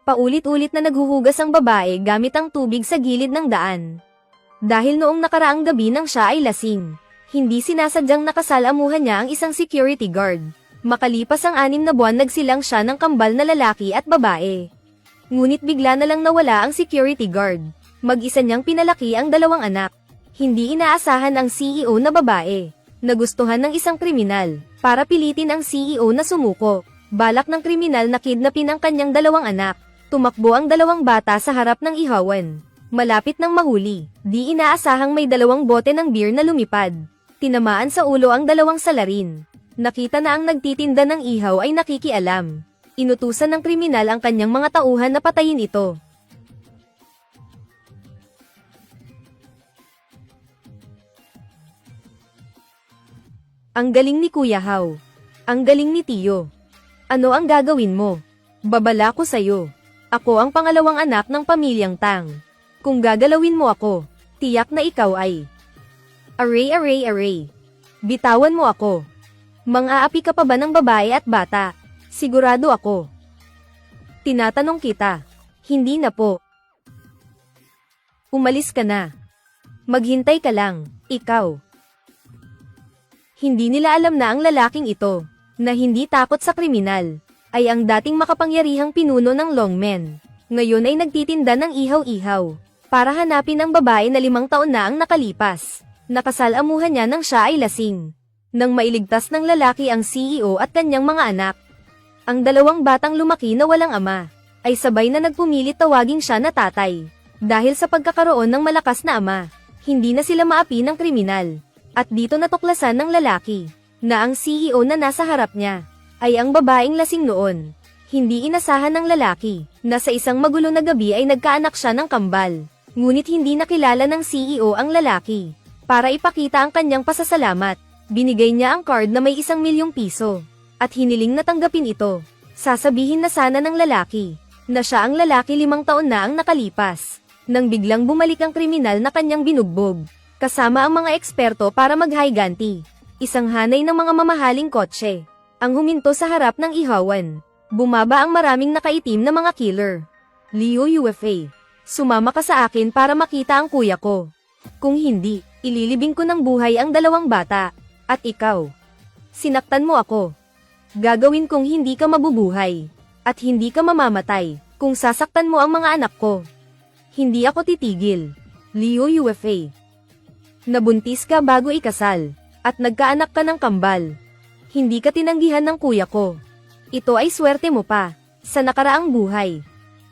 Paulit-ulit na naghuhugas ang babae gamit ang tubig sa gilid ng daan. Dahil noong nakaraang gabi nang siya ay lasing, hindi sinasadyang nakasalamuhan niya ang isang security guard. Makalipas ang 6 na buwan nagsilang siya ng kambal na lalaki at babae. Ngunit bigla na lang nawala ang security guard. Mag-isa niyang pinalaki ang 2 anak. Hindi inaasahan ang CEO na babae. Nagustuhan ng isang kriminal, para pilitin ang CEO na sumuko. Balak ng kriminal na kidnapin ang kanyang 2 anak. Tumakbo ang 2 bata sa harap ng ihawan. Malapit nang mahuli, di inaasahang may 2 bote ng beer na lumipad. Tinamaan sa ulo ang 2 salarin. Nakita na ang nagtitinda ng ihaw ay nakikialam. Inutusan ng kriminal ang kanyang mga tauhan na patayin ito. Ang galing ni Kuya Hao. Ang galing ni Tio. Ano ang gagawin mo? Babala ko sa'yo. Ako ang pangalawang anak ng pamilyang Tang. Kung gagalawin mo ako, tiyak na ikaw ay... Aray. Bitawan mo ako. Mang-aapi ka pa ba ng babae at bata? Sigurado ako. Tinatanong kita. Hindi na po. Umalis ka na. Maghintay ka lang, ikaw. Hindi nila alam na ang lalaking ito, na hindi takot sa kriminal, ay ang dating makapangyarihang pinuno ng Longmen. Ngayon ay nagtitinda ng ihaw-ihaw, para hanapin ang babae na 5 taon na ang nakalipas. Nakasalamuhan niya nang siya ay lasing. Nang mailigtas ng lalaki ang CEO at kanyang mga anak. Ang 2 batang lumaki na walang ama, ay sabay na nagpumilit tawaging siya na tatay. Dahil sa pagkakaroon ng malakas na ama, hindi na sila maapi ng kriminal. At dito natuklasan ng lalaki, na ang CEO na nasa harap niya, ay ang babaeng lasing noon. Hindi inasahan ng lalaki, na sa isang magulo na gabi ay nagkaanak siya ng kambal. Ngunit hindi nakilala ng CEO ang lalaki. Para ipakita ang kanyang pasasalamat, binigay niya ang card na may 1,000,000 piso. At hiniling na tanggapin ito. Sasabihin na sana ng lalaki, na siya ang lalaki 5 taon na ang nakalipas. Nang biglang bumalik ang kriminal na kanyang binugbog, kasama ang mga eksperto para maghiganti. Isang hanay ng mga mamahaling kotse, ang huminto sa harap ng ihawan. Bumaba ang maraming nakaitim na mga killer. Leo UFA, sumama ka sa akin para makita ang kuya ko. Kung hindi, ililibing ko ng buhay ang 2 bata. At ikaw, sinaktan mo ako. Gagawin kong hindi ka mabubuhay. At hindi ka mamamatay, kung sasaktan mo ang mga anak ko. Hindi ako titigil. Leo UFA. Nabuntis ka bago ikasal, at nagkaanak ka ng kambal. Hindi ka tinanggihan ng kuya ko. Ito ay swerte mo pa, sa nakaraang buhay.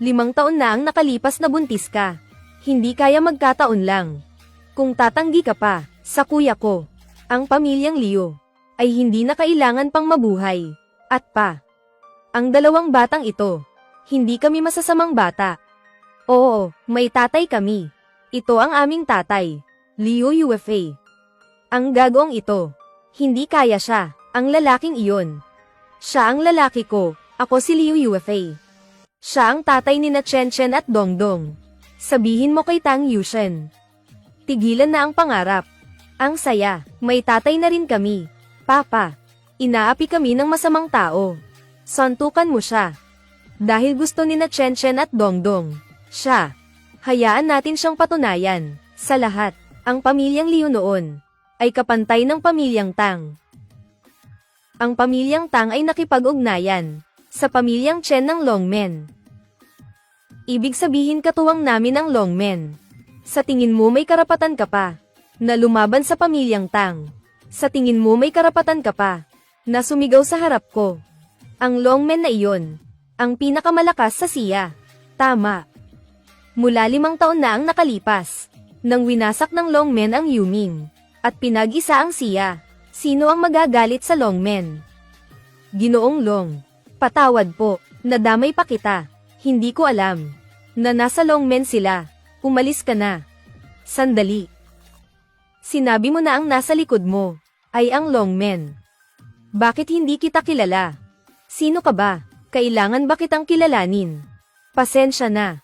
5 taon na ang nakalipas na buntis ka. Hindi kaya magkataon lang. Kung tatanggi ka pa, sa kuya ko, ang pamilyang Leo, ay hindi na kailangan pang mabuhay. At pa, ang 2 batang ito, hindi kami masasamang bata. Oo, may tatay kami. Ito ang aming tatay. Leo UFA. Ang gagawang ito, hindi kaya siya, ang lalaking iyon. Siya ang lalaki ko, ako si Leo UFA. Siya ang tatay ni na Chen Chen at Dongdong. Sabihin mo kay Tang Yushen. Tigilan na ang pangarap. Ang saya, may tatay na rin kami. Papa, inaapi kami ng masamang tao. Santukan mo siya. Dahil gusto ni na Chen Chen at Dongdong. Siya. Hayaan natin siyang patunayan. Sa lahat, ang pamilyang Liu noon, ay kapantay ng pamilyang Tang. Ang pamilyang Tang ay nakipag-ugnayan sa pamilyang Chen ng Longmen. Ibig sabihin katuwang namin ang Longmen. Sa tingin mo may karapatan ka pa na lumaban sa pamilyang Tang. Sa tingin mo may karapatan ka pa na sumigaw sa harap ko. Ang Longmen na iyon, ang pinakamalakas sa siya. Tama. Mula 5 taon na ang nakalipas, nang winasak ng Longmen ang Yuming, at pinag-isa ang siya. Sino ang magagalit sa Longmen? Ginoong Long, patawad po, nadamay pa kita. Hindi ko alam na nasa Longmen sila. Umalis ka na. Sandali. Sinabi mo na ang nasa likod mo ay ang Longmen. Bakit hindi kita kilala? Sino ka ba? Kailangan ba kitang kilalanin? Pasensya na.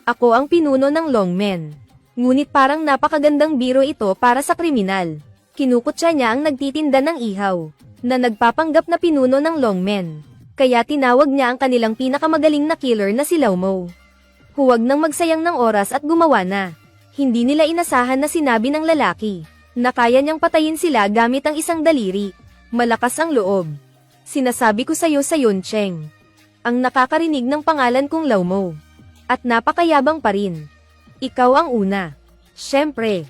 Ako ang pinuno ng Longmen. Ngunit parang napakagandang biro ito para sa kriminal. Kinukutsa niya ang nagtitinda ng ihaw, na nagpapanggap na pinuno ng Longmen. Kaya tinawag niya ang kanilang pinakamagaling na killer na si Lao Mo. Huwag nang magsayang ng oras at gumawa na. Hindi nila inasahan na sinabi ng lalaki na kaya niyang patayin sila gamit ang isang daliri. Malakas ang loob. Sinasabi ko sa'yo sa Yuncheng. Ang nakakarinig ng pangalan kong Lao Mo. At napakayabang pa rin. Ikaw ang una. Siyempre.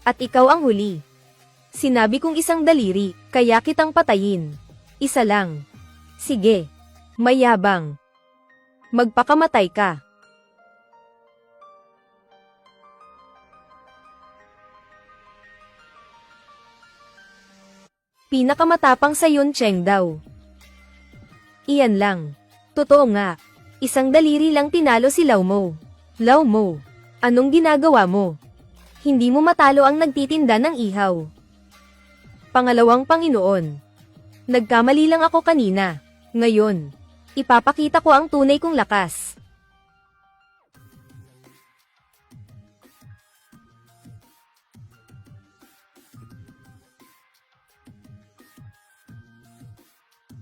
At ikaw ang huli. Sinabi kong isang daliri, kaya kitang patayin. Isa lang. Sige. Mayabang. Magpakamatay ka. Pinakamatapang sa Yuncheng daw. Iyan lang. Totoo nga. Isang daliri lang tinalo si Lao Mo. Lao Mo, anong ginagawa mo? Hindi mo matalo ang nagtitinda ng ihaw. Pangalawang Panginoon. Nagkamali lang ako kanina. Ngayon, ipapakita ko ang tunay kong lakas.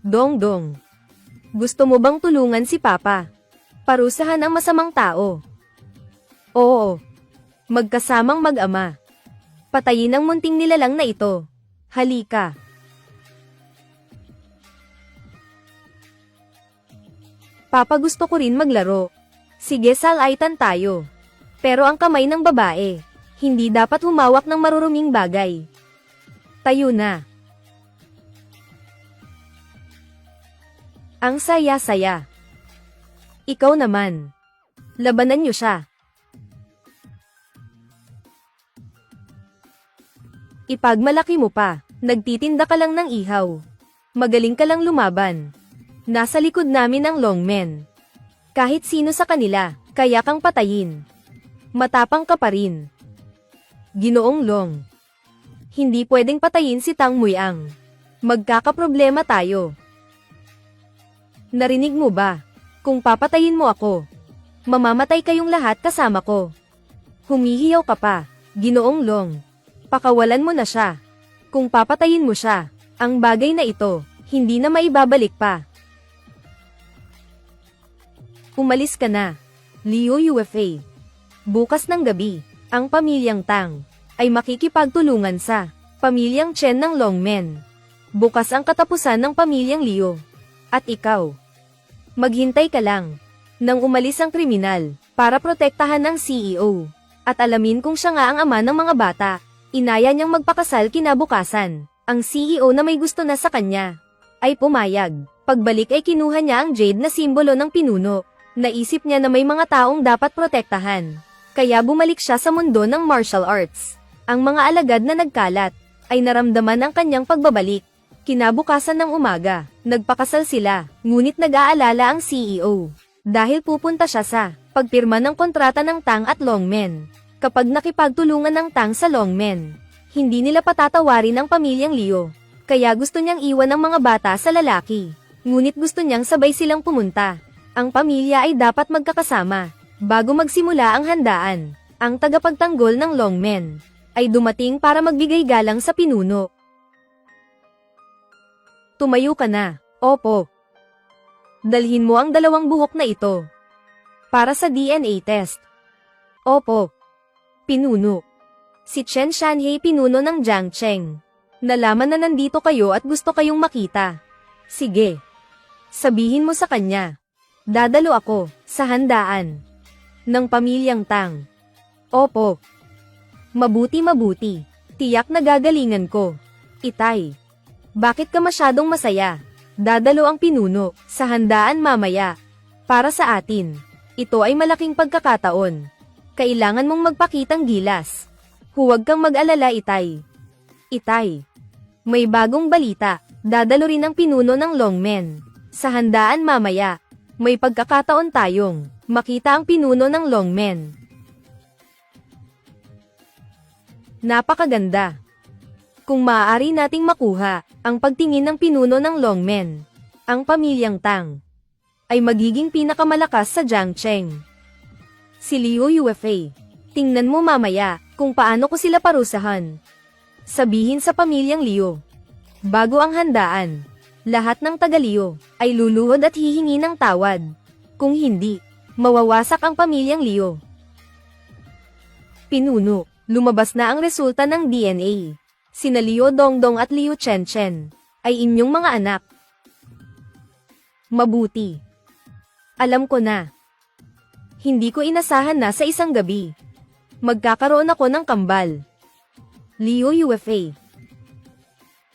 Dongdong. Gusto mo bang tulungan si Papa? Parusahan ang masamang tao. Oo. Magkasamang mag-ama. Patayin ang munting nilalang na ito. Halika. Papa, gusto ko rin maglaro. Sige, salaitan tayo. Pero ang kamay ng babae, hindi dapat humawak ng maruruming bagay. Tayo na. Ang saya-saya. Ikaw naman. Labanan niyo siya. Ipagmalaki mo pa, nagtitinda ka lang ng ihaw. Magaling ka lang lumaban. Nasa likod namin ang Longmen. Kahit sino sa kanila, kaya kang patayin. Matapang ka pa rin. Ginoong Long. Hindi pwedeng patayin si Tang Muiang. Magkakaproblema tayo. Narinig mo ba? Kung papatayin mo ako, mamamatay kayong lahat kasama ko. Humihiyaw ka pa, Ginoong Long. Pakawalan mo na siya. Kung papatayin mo siya, ang bagay na ito, hindi na maibabalik pa. Umalis ka na, Liu Yuefei. Bukas ng gabi, ang pamilyang Tang ay makikipagtulungan sa pamilyang Chen ng Longmen. Bukas ang katapusan ng pamilyang Liu. At ikaw, maghintay ka lang nang umalis ang kriminal para protektahan ang CEO. At alamin kung siya nga ang ama ng mga bata. Inaya niyang magpakasal kinabukasan. Ang CEO na may gusto na sa kanya ay pumayag. Pagbalik ay kinuha niya ang jade na simbolo ng pinuno. Naisip niya na may mga taong dapat protektahan. Kaya bumalik siya sa mundo ng martial arts. Ang mga alagad na nagkalat ay naramdaman ang kanyang pagbabalik. Kinabukasan ng umaga, nagpakasal sila, ngunit nag-aalala ang CEO. Dahil pupunta siya sa pagpirma ng kontrata ng Tang at Longmen. Kapag nakipagtulungan ng Tang sa Longmen, hindi nila patatawarin ang pamilyang Liu. Kaya gusto niyang iwan ang mga bata sa lalaki. Ngunit gusto niyang sabay silang pumunta. Ang pamilya ay dapat magkakasama. Bago magsimula ang handaan, ang tagapagtanggol ng Longmen ay dumating para magbigay galang sa pinuno. Tumayo ka na. Opo. Dalhin mo ang 2 buhok na ito. Para sa DNA test. Opo. Pinuno. Si Chen Shanhei, pinuno ng Jiangcheng. Nalaman na nandito kayo at gusto kayong makita. Sige. Sabihin mo sa kanya. Dadalo ako sa handaan ng pamilyang Tang. Opo. Mabuti. Tiyak na gagalingan ko. Itay. Bakit ka masyadong masaya? Dadalo ang pinuno sa handaan mamaya. Para sa atin, ito ay malaking pagkakataon. Kailangan mong magpakitang gilas. Huwag kang mag-alala, Itay. Itay. May bagong balita. Dadalo rin ang pinuno ng Longmen sa handaan mamaya. May pagkakataon tayong makita ang pinuno ng Longmen. Napakaganda. Kung maaari nating makuha ang pagtingin ng pinuno ng Longmen, ang pamilyang Tang ay magiging pinakamalakas sa Jiangcheng. Si Liu Yuefei. Tingnan mo mamaya kung paano ko sila parusahan. Sabihin sa pamilyang Liu. Bago ang handaan, lahat ng taga-Liu ay luluhod at hihingi ng tawad. Kung hindi, mawawasak ang pamilyang Liu. Pinuno, lumabas na ang resulta ng DNA. Sina Liu Dongdong at Liu Chenchen ay inyong mga anak. Mabuti. Alam ko na. Hindi ko inasahan na sa isang gabi. Magkakaroon ako ng kambal. Liu Yuefei.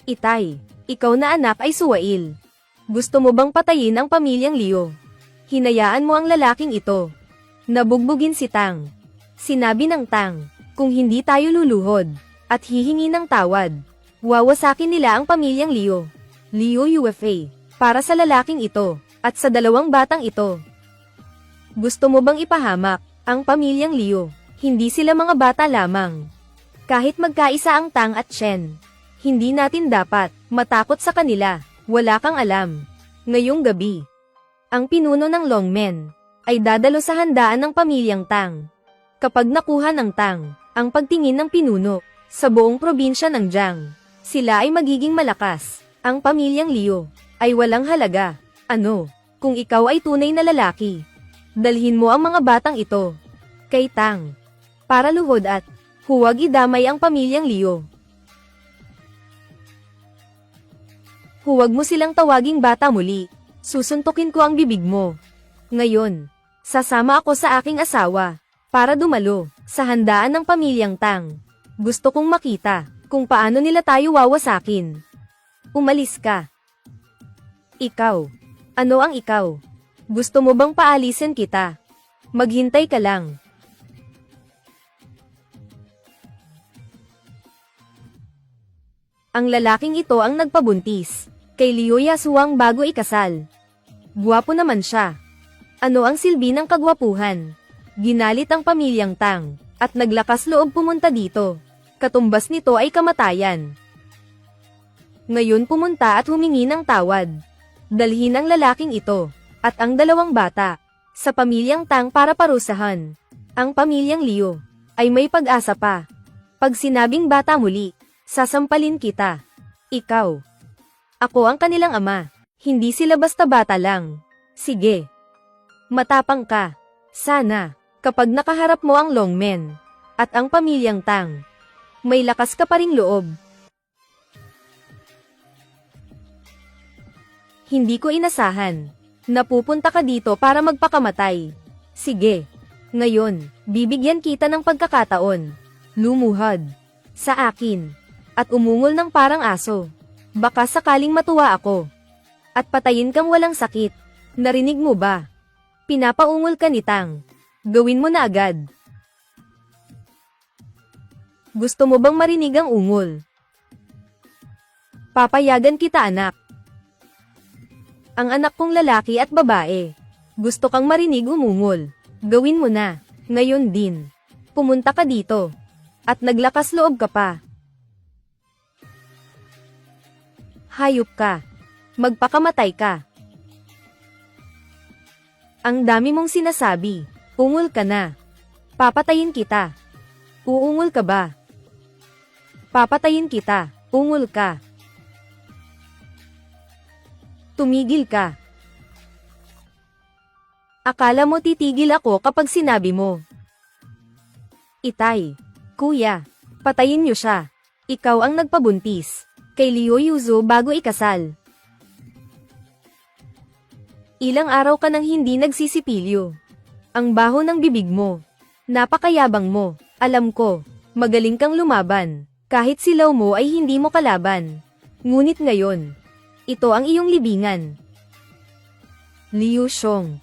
Itay, ikaw na anak ay suwail. Gusto mo bang patayin ang pamilyang Liu? Hinayaan mo ang lalaking ito. Nabugbugin si Tang. Sinabi ng Tang, kung hindi tayo luluhod, at hihingi ng tawad, wawasakin nila ang pamilyang Liu. Liu Yuefei, para sa lalaking ito, at sa dalawang batang ito. Gusto mo bang ipahamak ang pamilyang Liu? Hindi sila mga bata lamang. Kahit magkaisa ang Tang at Shen, hindi natin dapat matakot sa kanila. Wala kang alam. Ngayong gabi, ang pinuno ng Longmen ay dadalo sa handaan ng pamilyang Tang. Kapag nakuha ng Tang ang pagtingin ng pinuno sa buong probinsya ng Jiang, sila ay magiging malakas. Ang pamilyang Liu ay walang halaga. Ano, kung ikaw ay tunay na lalaki, dalhin mo ang mga batang ito kay Tang para luhod at huwag idamay ang pamilyang Liu. Huwag mo silang tawaging bata muli. Susuntukin ko ang bibig mo. Ngayon, sasama ako sa aking asawa para dumalo sa handaan ng pamilyang Tang. Gusto kong makita kung paano nila tayo wawasakin. Umalis ka. Ikaw. Ano ang ikaw? Gusto mo bang paalisin kita? Maghintay ka lang. Ang lalaking ito ang nagpabuntis kay Liu Yasuang bago ikasal. Guwapo naman siya. Ano ang silbi ng kagwapuhan? Ginalit ang pamilyang Tang at naglakas loob pumunta dito. Katumbas nito ay kamatayan. Ngayon pumunta at humingi ng tawad. Dalhin ang lalaking ito at ang dalawang bata sa pamilyang Tang para parusahan. Ang pamilyang Liu ay may pag-asa pa. Pag sinabing bata muli, sasampalin kita. Ikaw. Ako ang kanilang ama. Hindi sila basta bata lang. Sige. Matapang ka. Sana, kapag nakaharap mo ang Longmen at ang pamilyang Tang, may lakas ka pa ring loob. Hindi ko inasahan. Napupunta ka dito para magpakamatay. Sige. Ngayon, bibigyan kita ng pagkakataon. Lumuhod sa akin at umungol ng parang aso. Baka sakaling matuwa ako at patayin kang walang sakit. Narinig mo ba? Pinapaungol ka ni Tang. Gawin mo na agad. Gusto mo bang marinig ang ungol? Papayagan kita anak. Ang anak kong lalaki at babae. Gusto kang marinig umungol. Gawin mo na. Ngayon din. Pumunta ka dito. At naglakas loob ka pa. Hayop ka. Magpakamatay ka. Ang dami mong sinasabi. Ungol ka na. Papatayin kita. Uungol ka ba? Papatayin kita. Ungol ka. Tumigil ka. Akala mo titigil ako kapag sinabi mo. Itay. Kuya. Patayin niyo siya. Ikaw ang nagpabuntis kay Liu Yuzu bago ikasal. Ilang araw ka nang hindi nagsisipilyo. Ang baho ng bibig mo. Napakayabang mo. Alam ko, magaling kang lumaban. Kahit silaw mo ay hindi mo kalaban. Ngunit ngayon, ito ang iyong libingan. Liu Xiong.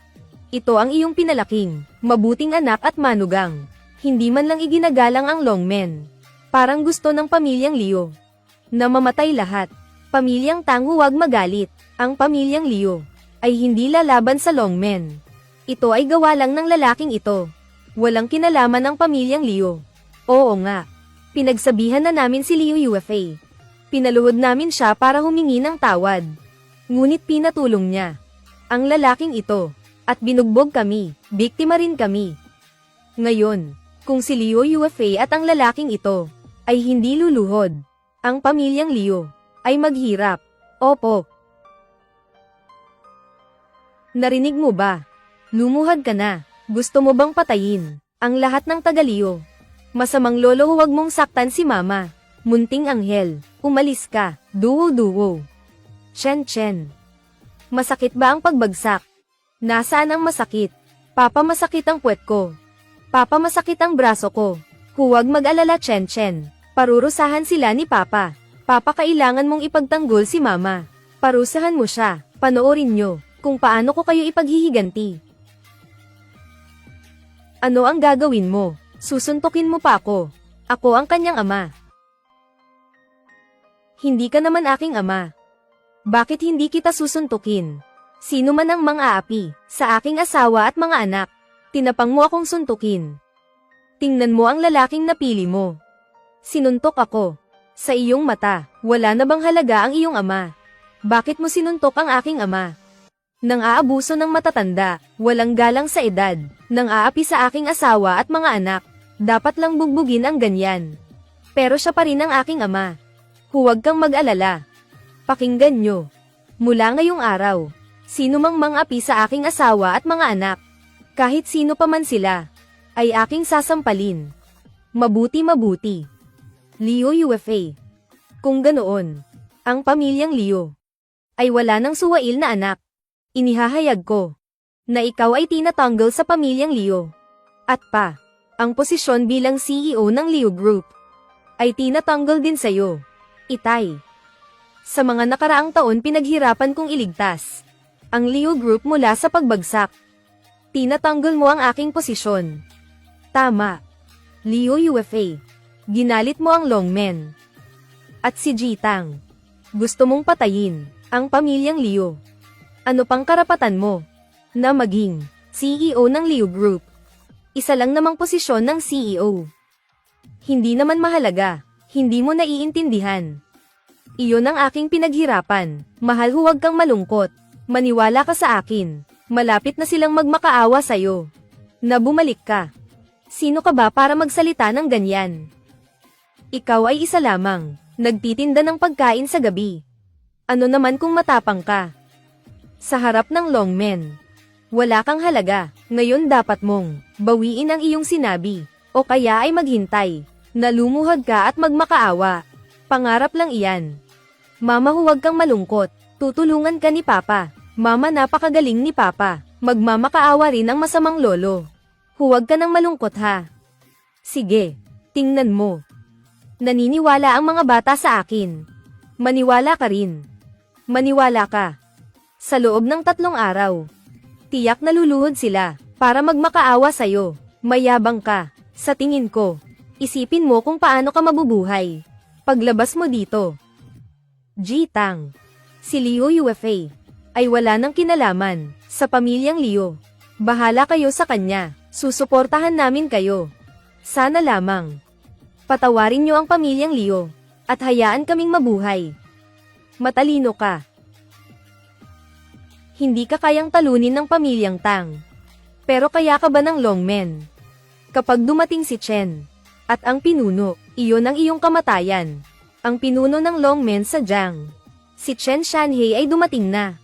Ito ang iyong pinalaking, mabuting anak at manugang. Hindi man lang iginagalang ang Longmen. Parang gusto ng pamilyang Liu na mamatay lahat. Pamilyang Tang huwag magalit. Ang pamilyang Liu ay hindi lalaban sa Longmen. Ito ay gawa lang ng lalaking ito. Walang kinalaman ang pamilyang Liu. Oo nga. Pinagsabihan na namin si Liu Yuefei. Pinaluhod namin siya para humingi ng tawad. Ngunit pinatulong niya ang lalaking ito at binugbog kami. Biktima rin kami. Ngayon, kung si Liu Yuefei at ang lalaking ito ay hindi luluhod, ang pamilyang Liu ay maghirap. Opo. Narinig mo ba? Lumuhad ka na. Gusto mo bang patayin ang lahat ng taga-Liu? Masamang lolo, huwag mong saktan si mama. Munting anghel, umalis ka. Duwo-duwo. Chen. Masakit ba ang pagbagsak? Nasaan ang masakit? Papa, masakit ang puwet ko. Papa, masakit ang braso ko. Huwag mag-alala, Chen. Parurusahan sila ni Papa. Papa, kailangan mong ipagtanggol si Mama. Parusahan mo siya. Panoorin nyo kung paano ko kayo ipaghihiganti. Ano ang gagawin mo? Susuntukin mo pa ako. Ako ang kanyang ama. Hindi ka naman aking ama. Bakit hindi kita susuntukin? Sino man ang mang-aapi sa aking asawa at mga anak? Tinapang mo akong suntukin. Tingnan mo ang lalaking napili mo. Sinuntok ako. Sa iyong mata, wala na bang halaga ang iyong ama? Bakit mo sinuntok ang aking ama? Nang aabuso ng matatanda, walang galang sa edad, nang aapi sa aking asawa at mga anak, dapat lang bugbugin ang ganyan. Pero siya pa rin ang aking ama. Huwag kang mag-alala. Pakinggan nyo. Mula ngayong araw, sino mang mang-api sa aking asawa at mga anak, kahit sino pa man sila, ay aking sasampalin. Mabuti. Liu UFA. Kung ganoon, ang pamilyang Liu ay wala ng suwail na anak. Inihahayag ko na ikaw ay tinatanggal sa pamilyang Liu. At pa, ang posisyon bilang CEO ng Liu Group ay tinatanggal din sa'yo, Itay. Sa mga nakaraang taon, pinaghirapan kong iligtas ang Liu Group mula sa pagbagsak. Tinatanggal mo ang aking posisyon. Tama. Liu UFA. Ginalit mo ang Longmen. At si Jitang. Gusto mong patayin ang pamilyang Liu. Ano pang karapatan mo na maging CEO ng Liu Group? Isa lang namang posisyon ng CEO. Hindi naman mahalaga. Hindi mo naiintindihan. Iyon ang aking pinaghirapan. Mahal, huwag kang malungkot. Maniwala ka sa akin. Malapit na silang magmakaawa sa'yo. Na bumalik ka. Sino ka ba para magsalita ng ganyan? Ikaw ay isa lamang, nagtitinda ng pagkain sa gabi. Ano naman kung matapang ka? Sa harap ng Longmen, wala kang halaga. Ngayon dapat mong bawiin ang iyong sinabi, o kaya ay maghintay na lumuhod ka at magmakaawa. Pangarap lang iyan. Mama, huwag kang malungkot. Tutulungan ka ni Papa. Mama, napakagaling ni Papa. Magmamakaawa rin ang masamang lolo. Huwag ka nang malungkot, ha. Sige, tingnan mo. Naniniwala ang mga bata sa akin. Maniwala ka rin. Maniwala ka. Sa loob ng 3 araw, tiyak na luluhod sila para magmakaawa sa'yo. Mayabang ka. Sa tingin ko, isipin mo kung paano ka mabubuhay paglabas mo dito. Jitang. Si Liu UFA ay wala nang kinalaman sa pamilyang Liu. Bahala kayo sa kanya. Susuportahan namin kayo. Sana lamang patawarin niyo ang pamilyang Liu at hayaan kaming mabuhay. Matalino ka. Hindi ka kayang talunin ng pamilyang Tang. Pero kaya ka ba ng Longmen? Kapag dumating si Chen at ang pinuno, iyon ang iyong kamatayan. Ang pinuno ng Longmen sa Jiang. Si Chen Shanhei ay dumating na.